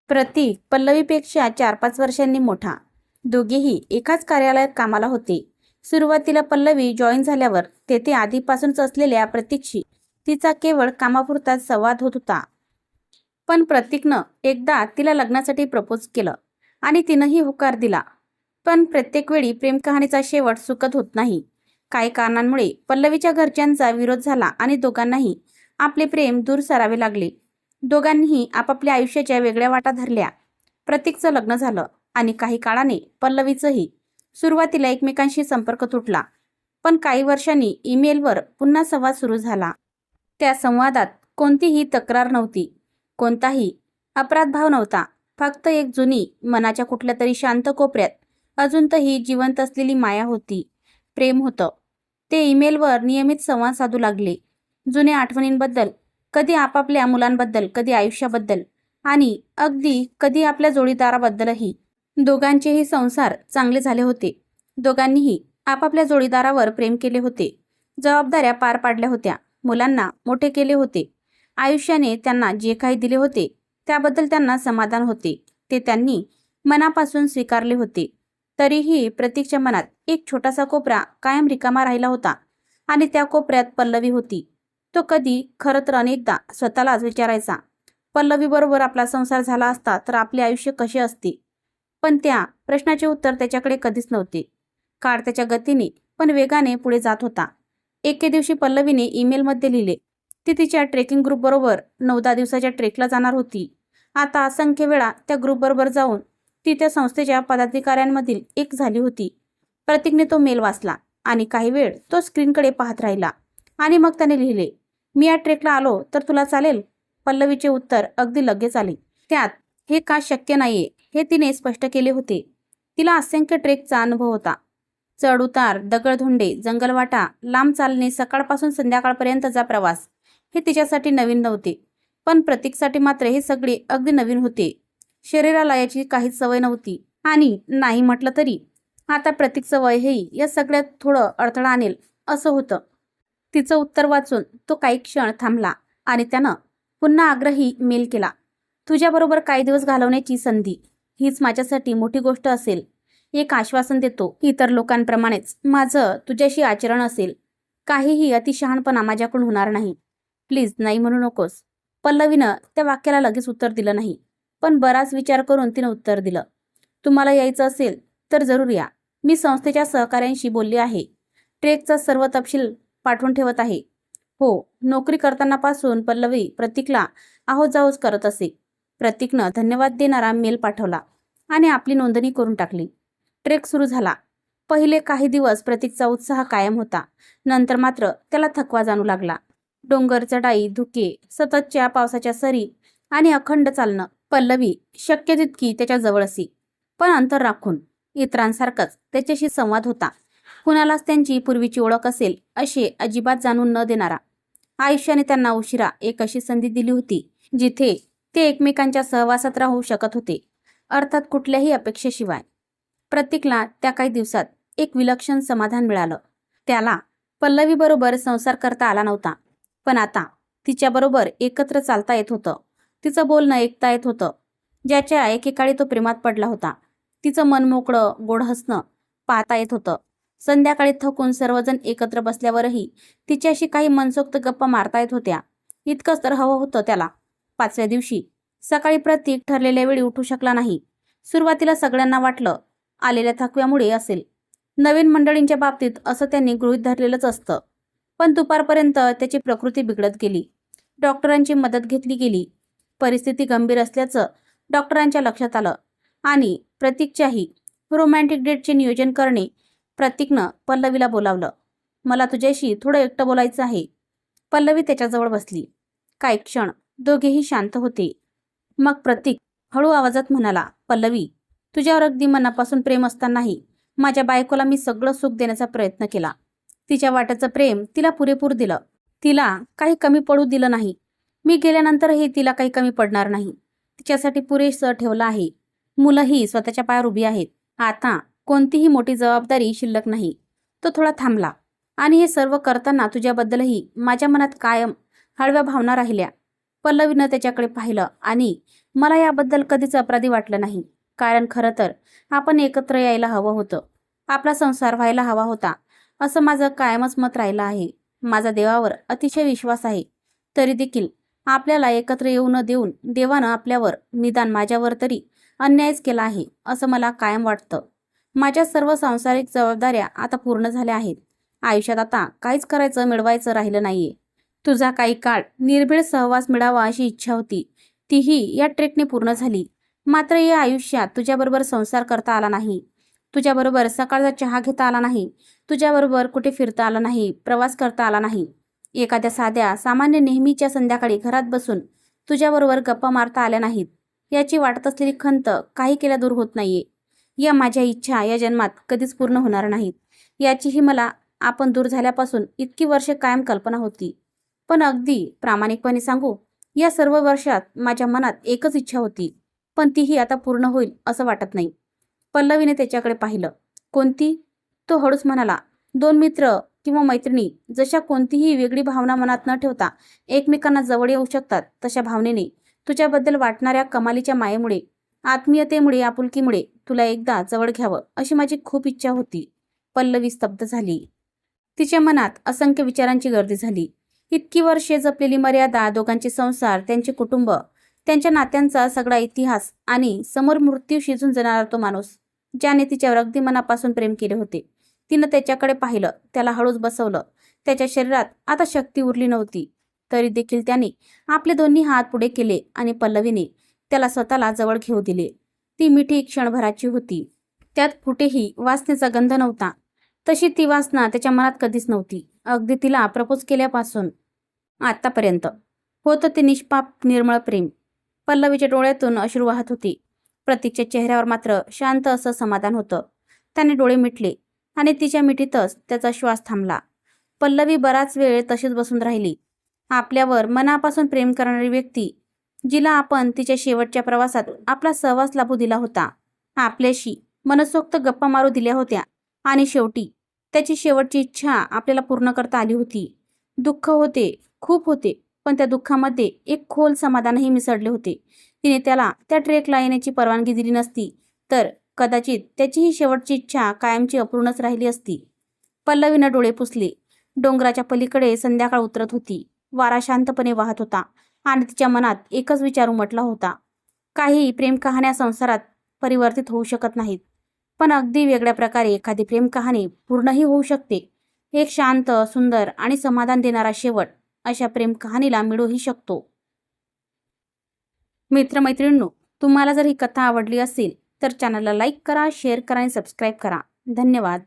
प्रतीक पल्लवीपेक्षा 4-5 वर्षांनी मोठा. दोघेही एकाच कार्यालयात कामाला होते. सुरुवातीला पल्लवी जॉईन झाल्यावर तेथे आधीपासूनच असलेल्या प्रतीकशी तिचा केवळ कामापुरताच संवाद होत होता. पण प्रतीकनं एकदा तिला लग्नासाठी प्रपोज केलं आणि तिनंही होकार दिला. पण प्रत्येक वेळी प्रेमकहाणीचा शेवट सुखद होत नाही. काही कारणांमुळे पल्लवीच्या घरच्यांचा विरोध झाला आणि दोघांनाही आपले प्रेम दूर सारावे लागले. दोघांनीही आपापल्या आयुष्याच्या वेगळ्या वाटा धरल्या. प्रतीकचं लग्न झालं आणि काही काळाने पल्लवीचंही. सुरुवातीला एकमेकांशी संपर्क तुटला, पण काही वर्षांनी ईमेलवर पुन्हा संवाद सुरू झाला. त्या संवादात कोणतीही तक्रार नव्हती, कोणताही अपराधभाव नव्हता. फक्त एक जुनी, मनाच्या कुठल्या तरी शांत कोपऱ्यात अजूनही जिवंत असलेली माया होती, प्रेम होतं. ते ईमेलवर नियमित संवाद साधू लागले. जुन्या आठवणींबद्दल, कधी आपापल्या मुलांबद्दल, कधी आयुष्याबद्दल आणि अगदी कधी आपल्या जोडीदाराबद्दलही. दोघांचेही संसार चांगले झाले होते. दोघांनीही आपापल्या जोडीदारावर प्रेम केले होते. जबाबदाऱ्या पार पाडल्या होत्या. मुलांना मोठे केले होते. आयुष्याने त्यांना जे काही दिले होते त्याबद्दल त्यांना समाधान होते. ते त्यांनी मनापासून स्वीकारले होते. तरीही प्रतीकच्या मनात एक छोटासा कोपरा कायम रिकामा राहिला होता आणि त्या कोपऱ्यात पल्लवी होती. तो कधी, खरं तर अनेकदा स्वतःलाच विचारायचा, पल्लवीबरोबर आपला संसार झाला असता तर आपले आयुष्य कसे असते. पण त्या प्रश्नाचे उत्तर त्याच्याकडे कधीच नव्हते. काळ त्याच्या गतीने पण वेगाने पुढे जात होता. एके दिवशी पल्लवीने ईमेलमध्ये लिहिले, ती तिच्या ट्रेकिंग ग्रुपबरोबर 9-10 दिवसाच्या ट्रेकला जाणार होती. आता असंख्य वेळा त्या ग्रुपबरोबर जाऊन ती त्या संस्थेच्या पदाधिकाऱ्यांमधील एक झाली होती. प्रतीकने तो मेल वाचला आणि काही वेळ तो स्क्रीनकडे पाहत राहिला आणि मग त्याने लिहिले, मी या ट्रेकला आलो तर तुला चालेल? पल्लवीचे उत्तर अगदी लगेच आले. त्यात हे का शक्य नाहीये हे तिने स्पष्ट केले होते. तिला असंख्य ट्रेकचा अनुभव होता. चढ उतार, दगडधोंडे, जंगलवाटा, लांब चालणे, सकाळपासून संध्याकाळपर्यंतचा प्रवास हे तिच्यासाठी नवीन नव्हते. पण प्रतीकसाठी मात्र हे सगळे अगदी नवीन होते. शरीराला याची काहीच सवय नव्हती आणि नाही म्हटलं तरी आता प्रतीकचं वय हेही या सगळ्यात थोडं अडथळा आणेल असं होतं. तिचं उत्तर वाचून तो काही क्षण थांबला आणि त्यानं पुन्हा आग्रही मेल केला, तुझ्याबरोबर काही दिवस घालवण्याची संधी हीच माझ्यासाठी मोठी गोष्ट असेल. एक आश्वासन देतो, इतर लोकांप्रमाणेच माझं तुझ्याशी आचरण असेल. काहीही अतिशहाणपणा माझ्याकडून होणार नाही. प्लीज नाही म्हणू नकोस. पल्लवीनं त्या वाक्याला लगेच उत्तर दिलं नाही, पण बराच विचार करून तिनं उत्तर दिलं, तुम्हाला यायचं असेल तर जरूर या. मी संस्थेच्या सहकाऱ्यांशी बोलले आहे. ट्रेकचा सर्व तपशील पाठवून ठेवत आहे. हो, नोकरी करतानापासून पल्लवी प्रतीकला आहोजाओज करत असे. प्रतीकनं धन्यवाद देणारा मेल पाठवला आणि आपली नोंदणी करून टाकली. ट्रेक सुरू झाला. पहिले काही दिवस प्रतीकचा उत्साह कायम होता. नंतर मात्र त्याला थकवा जाणू लागला. डोंगर, चढाई, धुके, सततच्या पावसाच्या सरी आणि अखंड चालणं. पल्लवी शक्य तितकी त्याच्या जवळ असे, पण अंतर राखून. इतरांसारखाच त्याच्याशी संवाद होता. कुणालाच त्यांची पूर्वीची ओळख असेल असे अजिबात जाणून न देणारा. आयुष्याने त्यांना उशिरा एक अशी संधी दिली होती जिथे ते एकमेकांच्या सहवासात राहू शकत होते, अर्थात कुठल्याही अपेक्षेशिवाय. प्रतीकला त्या काही दिवसात एक विलक्षण समाधान मिळालं. त्याला पल्लवीबरोबर संसार करता आला नव्हता, पण आता तिच्याबरोबर एकत्र चालता येत होतं. तिचं बोलणं ऐकता येत होतं, ज्याच्या एकेकाळी तो प्रेमात पडला होता. तिचं मन मोकळं, गोड हसणं पाहता येत होतं. संध्याकाळी थकून सर्वजण एकत्र बसल्यावरही तिच्याशी काही मनसोक्त गप्पा मारता येत होत्या. इतकंच तर हवं होतं त्याला. 5व्या दिवशी सकाळी प्रतीक ठरलेल्या वेळी उठू शकला नाही. सुरुवातीला सगळ्यांना वाटलं आलेल्या थकव्यामुळे असेल. नवीन मंडळींच्या बाबतीत असं त्यांनी गृहीत धरलेलंच असतं. पण दुपारपर्यंत त्याची प्रकृती बिघडत गेली. डॉक्टरांची मदत घेतली गेली. परिस्थिती गंभीर असल्याचं डॉक्टरांच्या लक्षात आलं आणि प्रतीकच्याही रोमॅन्टिक डेटचे नियोजन करणे. प्रतीकनं पल्लवीला बोलावलं, मला तुझ्याशी थोडं एकटं बोलायचं आहे. पल्लवी त्याच्याजवळ बसली. काही क्षण दोघेही शांत होते. मग प्रतीक हळू आवाजात म्हणाला, पल्लवी, तुझ्यावर अगदी मनापासून प्रेम असतानाही माझ्या बायकोला मी सगळं सुख देण्याचा प्रयत्न केला. तिच्या वाट्याचं प्रेम तिला पुरेपूर दिलं. तिला काही कमी पडू दिलं नाही. मी गेल्यानंतरही तिला काही कमी पडणार नाही. तिच्यासाठी पुरेसं ठेवलं आहे. मुलंही स्वतःच्या पायावर उभी आहेत. आता कोणतीही मोठी जबाबदारी शिल्लक नाही. तो थोडा थांबला. आणि हे सर्व करताना तुझ्याबद्दलही माझ्या मनात कायम हळव्या भावना राहिल्या. पल्लवीनं त्याच्याकडे पाहिलं आणि मला याबद्दल कधीच अपराधी वाटलं नाही, कारण खरं तर आपण एकत्र यायला हवं होतं. आपला संसार व्हायला हवा होता, असं माझं कायमच मत राहिलं आहे. माझा देवावर अतिशय विश्वास आहे. तरी देखील आपल्याला एकत्र येऊ न देऊन देवानं आपल्यावर, निदान माझ्यावर तरी अन्यायच केला आहे, असं मला कायम वाटतं. माझ्या सर्व सांसारिक जबाबदाऱ्या आता पूर्ण झाल्या आहेत. आयुष्यात आता काहीच करायचं मिळवायचं राहिलं नाहीये. तुझा काही काळ निर्भीड सहवास मिळावा अशी इच्छा होती, तीही या ट्रेकने पूर्ण झाली. मात्र या आयुष्यात तुझ्याबरोबर संसार करता आला नाही. तुझ्याबरोबर सकाळचा चहा घेता आला नाही. तुझ्याबरोबर कुठे फिरता आलं नाही, प्रवास करता आला नाही. एखाद्या साध्या सामान्य नेहमीच्या संध्याकाळी घरात बसून तुझ्याबरोबर गप्पा मारता आल्या नाहीत. याची वाटत असलेली खंत काही केल्या दूर होत नाहीये. या माझ्या इच्छा या जन्मात कधीच पूर्ण होणार नाहीत, याचीही मला आपण दूर झाल्यापासून इतकी वर्षे कायम कल्पना होती. पण अगदी प्रामाणिकपणे सांगू, या सर्व वर्षात माझ्या मनात एकच इच्छा होती, पण तीही आता पूर्ण होईल असं वाटत नाही. पल्लवीने त्याच्याकडे पाहिलं. कोणती? तो हळूच म्हणाला. दोन मित्र किंवा मैत्रिणी जशा कोणतीही वेगळी भावना मनात न ठेवता एकमेकांना जवळ येऊ शकतात, तशा भावनेने तुझ्याबद्दल वाटणाऱ्या कमालीच्या मायेमुळे, आत्मीयतेमुळे, आपुलकीमुळे तुला एकदा जवळ घ्यावं अशी माझी खूप इच्छा होती. पल्लवी स्तब्ध झाली. तिच्या मनात असंख्य विचारांची गर्दी झाली. इतकी वर्षे जपलेली मर्यादा, दोघांचे संसार, त्यांचे कुटुंब, त्यांच्या नात्यांचा सगळा इतिहास आणि समोर मृत्यू शिजून जाणारा तो माणूस, ज्याने तिच्यावर अगदी मनापासून प्रेम केले होते. तिनं त्याच्याकडे पाहिलं, त्याला हळूच बसवलं. त्याच्या शरीरात आता शक्ती उरली नव्हती. तरी देखील त्याने आपले दोन्ही हात पुढे केले आणि पल्लवीने त्याला स्वतःला जवळ घेऊ दिले. ती मिठी क्षणभराची होती. त्यात कुठेही वासनेचा गंध नव्हता. तशी ती वासना त्याच्या मनात कधीच नव्हती. अगदी तिला प्रपोज केल्यापासून आतापर्यंत होतं ते निष्पाप निर्मळ प्रेम. पल्लवीच्या डोळ्यातून अश्रू वाहत होती. प्रतीकच्या चेहऱ्यावर मात्र शांत असं समाधान होतं. त्याने डोळे मिटले आणि तिच्या मिठीतच त्याचा श्वास थांबला. पल्लवी बराच वेळ तशीच बसून राहिली. आपल्यावर मनापासून प्रेम करणारी व्यक्ती, जिला आपण तिच्या शेवटच्या प्रवासात आपला सहवास लाभू दिला होता, आपल्याशी मनसोक्त गप्पा मारू दिल्या होत्या आणि शेवटी त्याची शेवटची इच्छा आपल्याला पूर्ण करता आली होती. दुःख होते, खूप होते, पण त्या दुःखामध्ये एक खोल समाधानही मिसळले होते. तिने त्याला त्या ट्रेकला येण्याची परवानगी दिली नसती तर कदाचित त्याची ही शेवटची इच्छा कायमची अपूर्णच राहिली असती. पल्लवीनं डोळे पुसले. डोंगराच्या पलीकडे संध्याकाळ उतरत होती. वारा शांतपणे वाहत होता आणि तिच्या मनात एकच विचार उमटला होता. काही प्रेम कहाण्या संसारात परिवर्तित होऊ शकत नाहीत, पण अगदी वेगळ्या प्रकारे एखादी प्रेम कहाणी पूर्णही होऊ शकते. एक शांत, सुंदर आणि समाधान देणारा शेवट अशा प्रेम कहाणीला मिळूही शकतो. मित्रमैत्रिणींनो, तुम्हाला जर ही कथा आवडली असेल तर चॅनलला लाईक करा, शेअर करा आणि सबस्क्राईब करा. धन्यवाद.